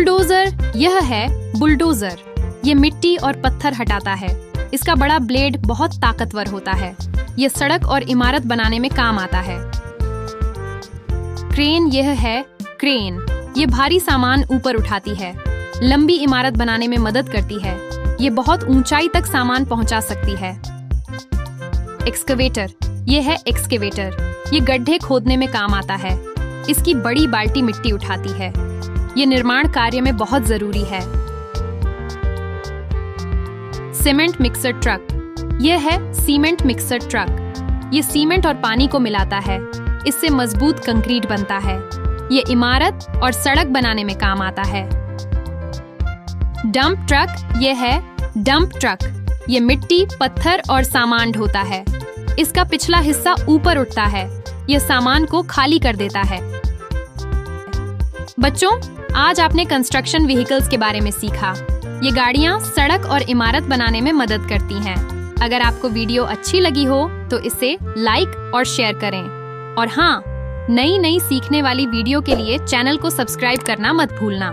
Bulldozer, यह है bulldozer. ये मिट्टी और पत्थर हटाता है। इसका बड़ा ब्लेड बहुत ताकतवर होता है। ये सड़क और इमारत बनाने में काम आता है। क्रेन, यह है क्रेन। ये भारी सामान ऊपर उठाती है। लंबी इमारत बनाने में मदद करती है। ये बहुत ऊंचाई तक सामान पहुंचा सकती है। एक्सकवेटर, ये है एक्सकेवेटर। ये गड्ढे खोदने में काम आता है। इसकी बड़ी बाल्टी मिट्टी उठाती है। ये निर्माण कार्य में बहुत जरूरी है। सीमेंट मिक्सर ट्रक, यह है सीमेंट मिक्सर ट्रक। ये सीमेंट और पानी को मिलाता है। इससे मजबूत कंक्रीट बनता है। ये इमारत और सड़क बनाने में काम आता है। डंप ट्रक, यह है डंप ट्रक। ये मिट्टी, पत्थर और सामान ढोता है। इसका पिछला हिस्सा ऊपर उठता है। यह सामान को खाली कर देता है। बच्चों, आज आपने कंस्ट्रक्शन व्हीकल्स के बारे में सीखा। ये गाड़ियां सड़क और इमारत बनाने में मदद करती हैं। अगर आपको वीडियो अच्छी लगी हो तो इसे लाइक और शेयर करें। और हाँ, नई सीखने वाली वीडियो के लिए चैनल को सब्सक्राइब करना मत भूलना।